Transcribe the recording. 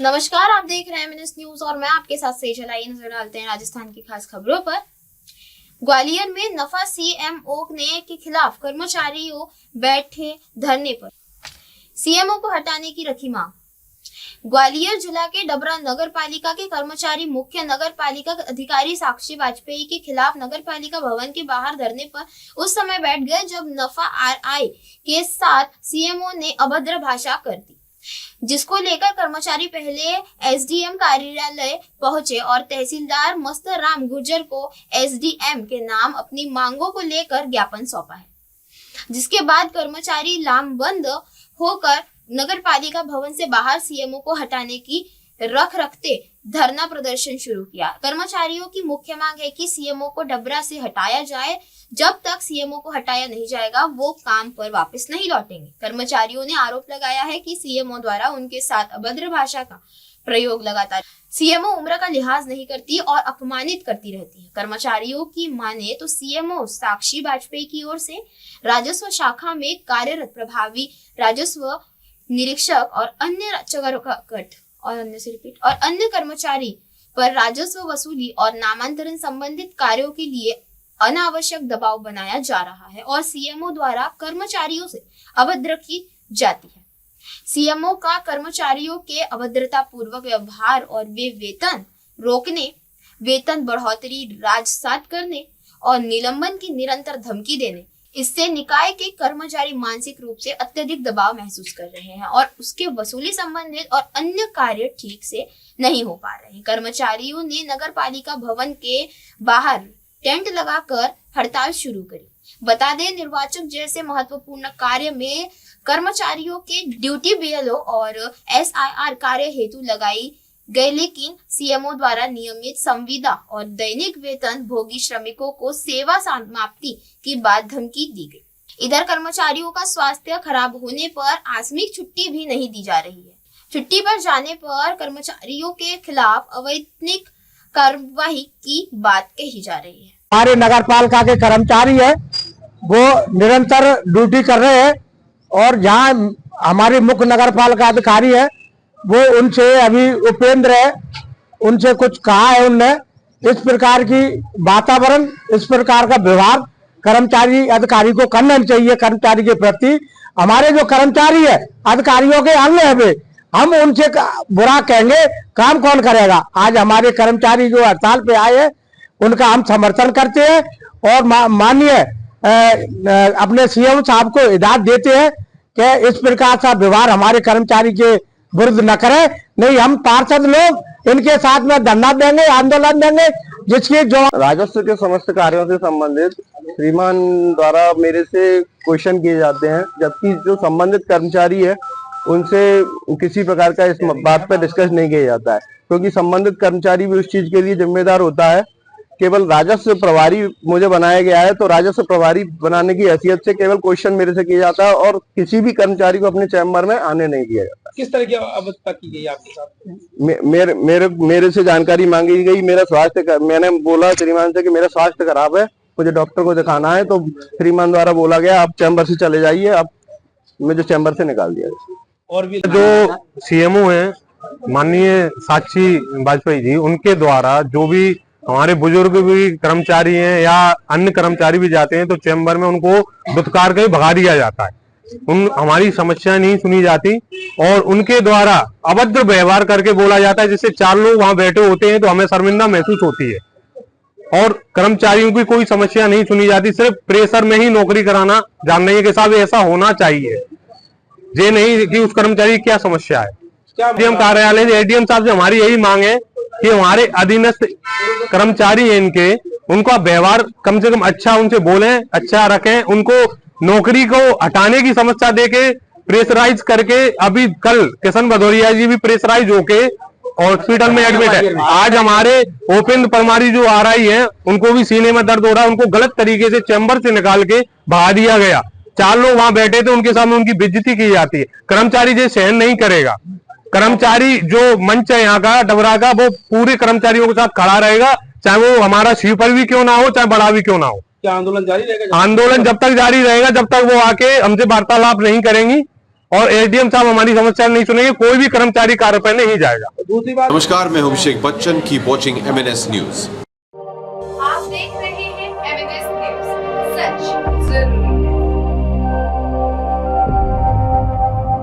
नमस्कार, आप देख रहे हैं मिनट न्यूज और मैं आपके साथ सेजल। आई नजर डालते हैं राजस्थान की खास खबरों पर। ग्वालियर में नफा सीएमओ ने के खिलाफ कर्मचारियों बैठे धरने पर, सीएमओ को हटाने की रखी मांग। ग्वालियर जिला के डबरा नगर पालिका के कर्मचारी मुख्य नगर पालिका अधिकारी साक्षी वाजपेयी के खिलाफ नगर पालिका भवन के बाहर धरने पर उस समय बैठ गए जब नफा आरआई के साथ सीएमओ ने अभद्र भाषा कर दी, जिसको लेकर कर्मचारी पहले एसडीएम कार्यालय पहुंचे और तहसीलदार मस्तर राम गुर्जर को एसडीएम के नाम अपनी मांगों को लेकर ज्ञापन सौंपा है, जिसके बाद कर्मचारी लामबंद होकर नगर पालिका भवन से बाहर सीएमओ को हटाने की रखते धरना प्रदर्शन शुरू किया। कर्मचारियों की मुख्य मांग है कि सीएमओ को डबरा से हटाया जाए। जब तक सीएमओ को हटाया नहीं जाएगा वो काम पर वापस नहीं लौटेंगे। कर्मचारियों ने आरोप लगाया है कि सीएमओ द्वारा उनके साथ अभद्र भाषा का प्रयोग लगातार, सीएमओ उम्र का लिहाज नहीं करती और अपमानित करती रहती है। कर्मचारियों की माने तो सीएमओ साक्षी वाजपेयी की ओर से राजस्व शाखा में कार्यरत प्रभावी राजस्व निरीक्षक और अन्य कर्मचारी पर राजस्व वसूली और नामांतरण संबंधित कार्यों के लिए अनावश्यक दबाव बनाया जा रहा है और सीएमओ द्वारा कर्मचारियों से अभद्र की जाती है। सीएमओ का कर्मचारियों के अभद्रता पूर्वक व्यवहार और वे वेतन रोकने, वेतन बढ़ोतरी राजसात करने और निलंबन की निरंतर धमकी देने, इससे निकाय के कर्मचारी मानसिक रूप से अत्यधिक दबाव महसूस कर रहे हैं और उसके वसूली संबंधित और अन्य कार्य ठीक से नहीं हो पा रहे हैं। कर्मचारियों ने नगर पालिका भवन के बाहर टेंट लगाकर हड़ताल शुरू करी। बता दें, निर्वाचन जैसे महत्वपूर्ण कार्य में कर्मचारियों के ड्यूटी बीएलओ और एसआईआर कार्य हेतु लगाई गए, लेकिन सीएमओ द्वारा नियमित संविदा और दैनिक वेतन भोगी श्रमिकों को सेवा समाप्ति की बाद धमकी दी गई। इधर कर्मचारियों का स्वास्थ्य खराब होने पर आकस्मिक छुट्टी भी नहीं दी जा रही है। छुट्टी पर जाने पर कर्मचारियों के खिलाफ अवैतनिक कार्रवाई की बात कही जा रही है। हमारे नगर पालिका के कर्मचारी है वो निरंतर ड्यूटी कर रहे हैं और जहाँ हमारे मुख्य नगर पालिका अधिकारी है वो उनसे अभी उपेंद्र है, उनसे कुछ कहा है उनने। इस प्रकार की वातावरण, इस प्रकार का व्यवहार कर्मचारी अधिकारी को करना चाहिए। कर्मचारी के प्रति हमारे जो कर्मचारी है अधिकारियों के अंग है वे, हम उनसे बुरा कहेंगे काम कौन करेगा। आज हमारे कर्मचारी जो हड़ताल पे आए हैं उनका हम समर्थन करते हैं और माननीय अपने सीएम साहब को हिदायत देते हैं कि इस प्रकार का व्यवहार हमारे कर्मचारी के विरुद्ध न करें, नहीं हम पार्षद लोग इनके साथ में धरना देंगे, आंदोलन देंगे, जिसके जो राजस्व के समस्त कार्यों से संबंधित श्रीमान द्वारा मेरे से क्वेश्चन किए जाते हैं, जबकि जो संबंधित कर्मचारी है उनसे किसी प्रकार का इस बात पर डिस्कस नहीं किया जाता है, क्योंकि संबंधित कर्मचारी भी उस चीज के लिए जिम्मेदार होता है। केवल राजस्व प्रभारी मुझे बनाया गया है तो राजस्व प्रभारी बनाने की हैसियत से केवल क्वेश्चन मेरे से किया जाता है और किसी भी कर्मचारी को अपने चैम्बर में आने नहीं दिया जाता। किस तरह की अवधारणा की गई आपके साथ? मेरे से जानकारी मांगी गई। मेरा स्वास्थ्य, मैंने बोला श्रीमान से कि मेरा स्वास्थ्य खराब है, मुझे डॉक्टर को दिखाना है, तो श्रीमान द्वारा बोला गया आप चैम्बर से चले जाइए। अब मुझे चैम्बर से निकाल दिया। और भी जो सीएमओ है माननीय साक्षी वाजपेयी जी, उनके द्वारा जो भी हमारे बुजुर्ग भी कर्मचारी हैं या अन्य कर्मचारी भी जाते हैं तो चैम्बर में उनको दुत्कार के भगा दिया जाता है। हमारी समस्या नहीं सुनी जाती और उनके द्वारा अभद्र व्यवहार करके बोला जाता है, जिससे चार लोग वहां बैठे होते हैं तो हमें शर्मिंदा महसूस होती है और कर्मचारियों की कोई समस्या नहीं सुनी जाती। सिर्फ प्रेशर में ही नौकरी कराना जान रही है कि साहब ऐसा होना चाहिए, ये नहीं कि उस कर्मचारी की क्या समस्या है। एडीएम कार्यालय से एडीएम साहब से हमारी यही मांग है कि हमारे अधीनस्थ कर्मचारी हैं इनके, उनका व्यवहार कम से कम अच्छा उनसे बोलें, अच्छा रखें, उनको नौकरी को हटाने की समस्या देके प्रेशराइज करके। अभी कल किशन भदौरिया जी भी प्रेशराइज होके हॉस्पिटल में एडमिट है। आज हमारे उपेंद्र परमारी जो आरआई है उनको भी सीने में दर्द हो रहा है, उनको गलत तरीके से चैम्बर से निकाल के भगा दिया गया। चार लोग वहां बैठे थे, उनके सामने उनकी बेइज्जती की जाती है। कर्मचारी ये सहन नहीं करेगा। कर्मचारी जो मंच है यहाँ का डबरा का, वो पूरे कर्मचारियों के साथ खड़ा रहेगा, चाहे वो हमारा स्वीपर भी क्यों ना हो, चाहे बड़ा भी क्यों ना हो। क्या आंदोलन जारी रहेगा? आंदोलन जब तक जारी रहेगा, जब तक वो आके हमसे वार्तालाप नहीं करेंगी और एसडीएम साहब हमारी समस्या नहीं सुनेंगे, कोई भी कर्मचारी कार्य पर नहीं जाएगा। दूसरी बात, नमस्कार, मैं हूं Abhishek Bachchan. Keep watching MNS news.